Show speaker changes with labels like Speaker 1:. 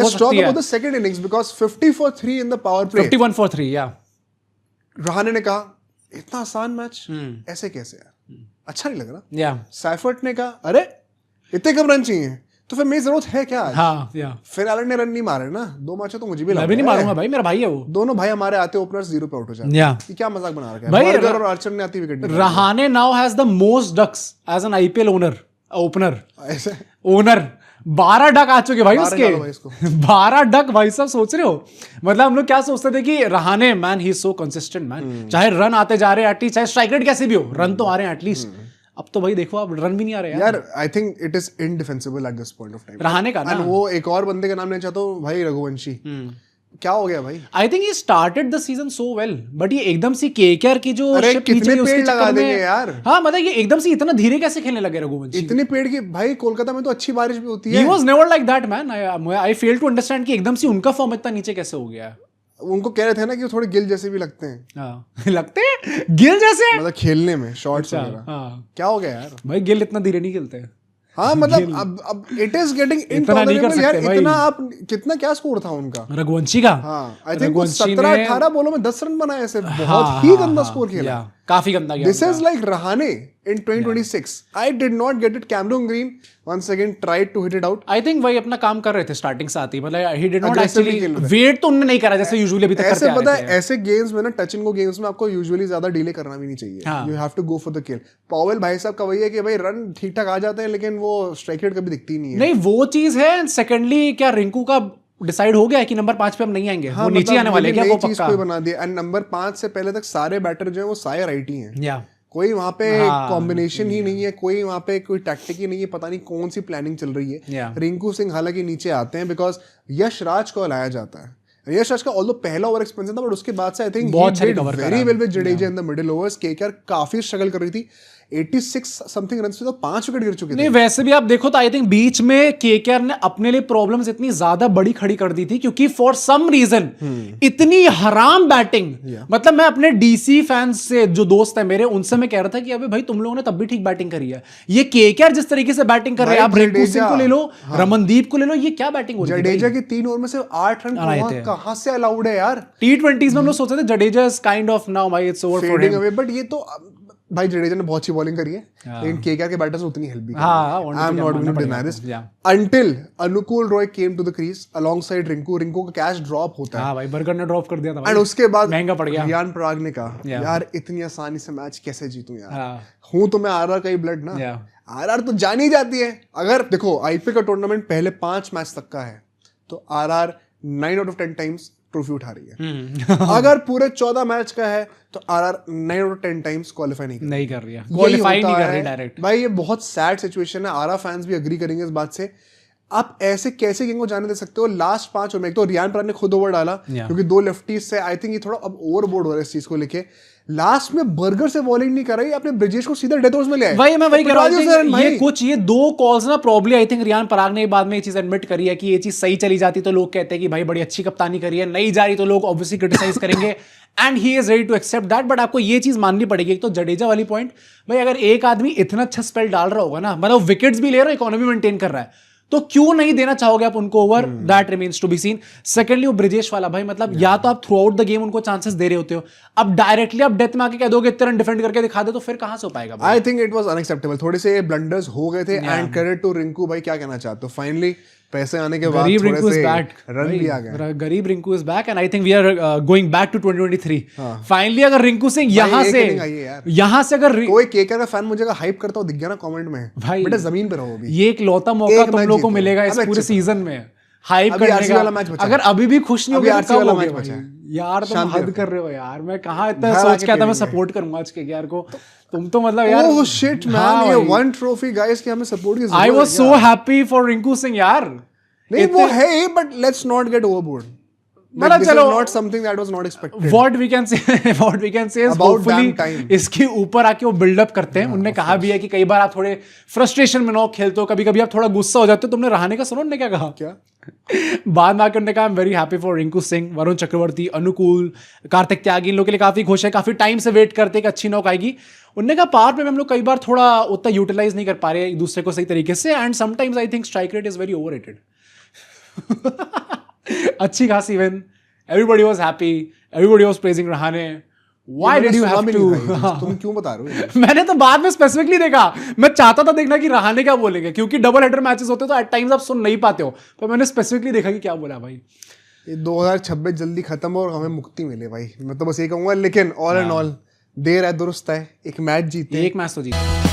Speaker 1: let's talk about the second innings because 50 for 3 in the power play.
Speaker 2: 51 for 3, yeah.
Speaker 1: Rahane ने कहा इतना आसान match ऐसे कैसे यार, अच्छा नहीं लग रहा.
Speaker 2: Yeah.
Speaker 1: सैफर्ट ने कहा अरे इतने कम रन चाहिए तो फिर मेरी जरूरत है क्या आज?
Speaker 2: हाँ, yeah.
Speaker 1: फिर एलन ने रन नहीं मारे ना, 2 मैचों तो मुझे भी
Speaker 2: मैं भी नहीं मारूंगा भाई, मेरा भाई है वो.
Speaker 1: दोनों भाई हमारे आते ओपनर्स 0 पे आउट हो जाते हैं.
Speaker 2: Yeah.
Speaker 1: ये क्या मजाक बना रखा है
Speaker 2: भाई,
Speaker 1: बर्गर और आर्चर ने आती wicket.
Speaker 2: Rahane now has the most ducks as an IPL opener.
Speaker 1: ऐसे
Speaker 2: ओनर 12 डक आ चुके भाई
Speaker 1: 12
Speaker 2: उसके.
Speaker 1: डालो भाई इसको.
Speaker 2: 12 डक भाई साहब, सोच रहे हो? मतलब हम लोग क्या सोचते थे कि Rahane man he is so consistent man, चाहे रन आते जा रहे हैं एटलीस्ट, चाहे स्ट्राइक रेट कैसे भी हो, रन तो आ रहे हैं एटलीस्ट. अब तो भाई देखो आप रन भी नहीं आ रहे
Speaker 1: यार. I think it is indefensible at this point of time
Speaker 2: Rahane का ना.
Speaker 1: एंड वो एक और बंदे का नाम लेना चाहता हूँ भाई, रघुवंशी. क्या हो गया भाई?
Speaker 2: I think he started the season so well, but ये एकदम से केकेआर की जो
Speaker 1: अरे
Speaker 2: ship
Speaker 1: कितने
Speaker 2: नीचे गई उसके
Speaker 1: पेड़ लगा
Speaker 2: चक्कर
Speaker 1: देंगे
Speaker 2: में.
Speaker 1: यार.
Speaker 2: हाँ मतलब ये एकदम से इतना धीरे कैसे खेलने लगे रघुवंशी.
Speaker 1: इतने पेड़ की भाई, कोलकाता में तो अच्छी बारिश भी होती
Speaker 2: He
Speaker 1: है.
Speaker 2: was never like that man. I fail to understand कि एकदम से उनका फॉर्म इतना नीचे कैसे हो गया.
Speaker 1: उनको कह रहे थे ना कि वो थोड़े गिल जैसे भी लगते हैं.
Speaker 2: हाँ लगते हैं गिल जैसे,
Speaker 1: मतलब खेलने में शॉट्स वगैरह.
Speaker 2: हाँ
Speaker 1: क्या हो गया यार?
Speaker 2: भाई गिल इतना धीरे नहीं खेलते हैं.
Speaker 1: हाँ मतलब अब इट इज गेटिंग
Speaker 2: इतना नहीं कर
Speaker 1: इनटॉलरेबल यार.
Speaker 2: सकते भाई.
Speaker 1: इतना आप कितना क्या स्कोर था उनका
Speaker 2: रघुवंशी का?
Speaker 1: हाँ आई थिंक
Speaker 2: रघुवंशी
Speaker 1: 17-18 बॉलों में 10 रन बनाए ऐसे. बहुत ही गंदा स्कोर खेला.
Speaker 2: काफी गंदा गया.
Speaker 1: This is like Rahane in 2026. I did not get it. Cameron Green once again tried to hit it out.
Speaker 2: I think वही अपना काम कर रहे थे स्टार्टिंग से आती, मतलब he did not
Speaker 1: Aggressively
Speaker 2: actually
Speaker 1: खेल रहे थे.
Speaker 2: वेट तो उन्होंने नहीं करा जैसे यूजुअली अभी तक करते
Speaker 1: ऐसे
Speaker 2: आ
Speaker 1: पता
Speaker 2: रहे
Speaker 1: है
Speaker 2: थे.
Speaker 1: ऐसे गेम्स में ना, टच एंड गो गेम्स में आपको यूजुअली ज्यादा डिले करना भी नहीं चाहिए.
Speaker 2: हाँ.
Speaker 1: You have to go for the kill. Powell भाई साहब का वही है कि भाई रन ठीक ठाक आ जाते हैं लेकिन वो स्ट्राइक रेट कभी दिखती नहीं है.
Speaker 2: नहीं वो चीज है. सेकेंडली क्या रिंकू का डिसाइड हो गया है कि नंबर 5 पे हम नहीं आएंगे?
Speaker 1: हाँ,
Speaker 2: वो नीचे आने वाले क्या वो
Speaker 1: चीज
Speaker 2: पक्का?
Speaker 1: कोई बना दिया. एंड नंबर 5 से पहले तक सारे बैटर जो है वो सारे राइट ही हैं.
Speaker 2: या
Speaker 1: कोई वहां पे
Speaker 2: हाँ,
Speaker 1: कॉम्बिनेशन ही नहीं है, कोई वहां पे कोई टैक्टिक ही नहीं है, पता नहीं कौन सी प्लानिंग चल रही है.
Speaker 2: Yeah.
Speaker 1: रिंकू सिंह हालांकि नीचे आते हैं बिकॉज यश राज को लाया जाता है. यश राज का ऑल्दो पहला ओवर एक्सपेंसिव था बट उसके बाद से आई थिंक
Speaker 2: बहुत अच्छा recover
Speaker 1: वेरी
Speaker 2: करा.
Speaker 1: Well with Jadeja in the middle overs. KKR काफी स्ट्रगल कर रही थी. 86 समथिंग रन पे तो 5 विकेट गिर चुके थे.
Speaker 2: नहीं वैसे भी आप देखो तो आई थिंक बीच में केकेआर ने अपने लिए प्रॉब्लम्स इतनी ज्यादा बड़ी खड़ी कर दी थी क्योंकि फॉर सम रीजन इतनी हराम बैटिंग. मतलब मैं अपने डीसी फैंस से जो दोस्त है मेरे, उनसे मैं कह रहा था कि अबे भाई तुम लोगों ने तब भी ठीक बैटिंग करी है. ये केकेआर जिस तरीके से बैटिंग कर रहे हैं, आप रिंकू सिंह को ले लो, रमनदीप को ले लो, ये क्या बैटिंग हो रही है?
Speaker 1: जडेजा की 3 ओवर में से 8 रन कहां से अलाउड है यार?
Speaker 2: T20s में हम लोग सोचते थे Jadeja is kind of now भाई it's over for him.
Speaker 1: But ये तो भाई जडेजा ने बहुत अच्छी बॉलिंग करी है लेकिन केकेआर के बैटर्स ने उतनी हेल्प भी की. I am not going to deny this until Anukul Roy came to the crease alongside Rinku. Rinku का कैच ड्रॉप होता है.
Speaker 2: हाँ भाई बर्गर ने ड्रॉप कर दिया था भाई.
Speaker 1: एंड उसके बाद
Speaker 2: महंगा पड़ गया.
Speaker 1: रियान पराग ने कहा यार इतनी आसानी से मैच कैसे जीतूं यार.
Speaker 2: हाँ.
Speaker 1: हूं तो मैं आरआर का ही ब्लड ना. आरआर तो जानी ही जाती है. अगर देखो आईपीएल का टूर्नामेंट पहले 5 मैच तक का है तो RR 9 out of 10 times trophy उठा रही है. अगर पूरे 14 मैच का है तो RR 9 out of 10 times qualify नहीं
Speaker 2: कर रही है. क्वालिफाई नहीं कर रही डायरेक्ट.
Speaker 1: भाई ये बहुत सैड सिचुएशन है. आरआर फैंस भी एग्री करेंगे इस बात से. आप ऐसे कैसे गेम को जाने दे सकते हो? लास्ट 5 ओवर में एक तो रियान पराग ने खुद ओवर डाला क्योंकि 2 लेफ्टीज से आई थिंक ये थोड़ा अब ओवरबोर्ड हो रहा है इस चीज को लेके. लास्ट में बर्गर से बॉलिंग नहीं कर रही, अपने ब्रिजेश को सीधा डेथ ओवर्स में ले आए.
Speaker 2: भाई मैं वही कह रहा हूं, ये 2 कॉल्स ना probably I think Riyan Parag ने बाद में ये चीज एडमिट करी है कि ये चीज सही चली जाती तो लोग कहते हैं कि भाई बड़ी अच्छी कप्तानी करी है, नहीं जा रही तो लोग ऑब्वियसली क्रिटिसाइज करेंगे and he is ready to accept that. But आपको ये चीज माननी पड़ेगी. एक तो जडेजा वाली पॉइंट, भाई अगर एक आदमी इतना अच्छा स्पेल डाल रहा होगा ना, मतलब विकेट्स भी ले रहा है, इकोनॉमी मेंटेन कर रहा है, तो क्यों नहीं देना चाहोगे आप उनको over? That remains to be seen. Secondly वो ब्रिजेश वाला भाई, मतलब या तो आप थ्रू आउट द गेम उनको चांसेस दे रहे होते हो, अब डायरेक्टली आप डेथ में आके कह दोगे इतने रन डिफेंड करके दिखा दे, तो फिर कहां से हो पाएगा?
Speaker 1: I think it was unacceptable. थोड़े से ब्लंडर्स हो गए थे. And credit to Rinku. भाई क्या कहना चाहते हो? फाइनली पैसे आने के बाद थोड़े से रन भी आ गए.
Speaker 2: गरीब Rinku is back and I think we are going back to 2023. Finally अगर रिंकू सिंह यहां से अगर
Speaker 1: कोई केकेआर का फैन मुझे हाइप करता हुआ दिख गया ना कमेंट में, भाई बेटा जमीन पे रहो. अभी
Speaker 2: ये एक लौता मौका तुम लोगों को मिलेगा इस पूरे सीजन में हाइप करने का. अगर अभी भी खुश नहीं हो
Speaker 1: वाला मैच बचा है
Speaker 2: यार, तुम हद कर रहे हो यार. मैं कहां इतना सोच के आता मैं सपोर्ट करूंगा आज केकेआर को. तुम तो मतलब यार
Speaker 1: ओह शिट मैन, ये 1 ट्रॉफी गाइस की हमें सपोर्ट की जरूरत है.
Speaker 2: I was so happy for Rinku Singh यार.
Speaker 1: नहीं वो है but let's not gate overboard.
Speaker 2: मतलब चलो
Speaker 1: not something that was not expected.
Speaker 2: What we can say is hopefully इसके ऊपर आके वो बिल्डअप करते हैं. उन्होंने कहा भी है कि कई बार आप थोड़े फ्रस्ट्रेशन में नॉक खेलते हो, कभी-कभी आप थोड़ा गुस्सा हो जाते हो. तुमने रहाणे का सुनो उन्होंने क्या कहा?
Speaker 1: क्या
Speaker 2: बाद में आके उन्होंने कहा I am very happy for Rinku Singh, Varun Chakravarthy, Anukul, Kartik त्यागी, इन लोगों के लिए काफी खुश है. काफी टाइम से वेट करते कि अच्छी नॉक आएगी. उन्होंने कहा पावर प्ले में हम लोग कई बार थोड़ा उतना यूटिलाइज नहीं कर पा रहे एक दूसरे को सही तरीके से. And sometimes I think strike rate is very overrated. अच्छी खासी win, everybody was happy, everybody was praising Rahane. Why did you have to?
Speaker 1: तुम क्यों बता रहे हो?
Speaker 2: मैंने तो बाद में स्पेसिफिकली देखा, मैं चाहता था देखना कि रहाणे क्या बोलेंगे, क्योंकि डबल हेडर मैचेस होते तो एट टाइम्स आप सुन नहीं पाते हो, पर मैंने स्पेसिफिकली देखा कि क्या बोला भाई.
Speaker 1: ये 2026 जल्दी खत्म हो और हमें मुक्ति मिले भाई, मैं तो बस ये कहूंगा. लेकिन ऑल एंड ऑल देर है दुरुस्त है, एक मैच जीते,
Speaker 2: एक मैच तो जीते.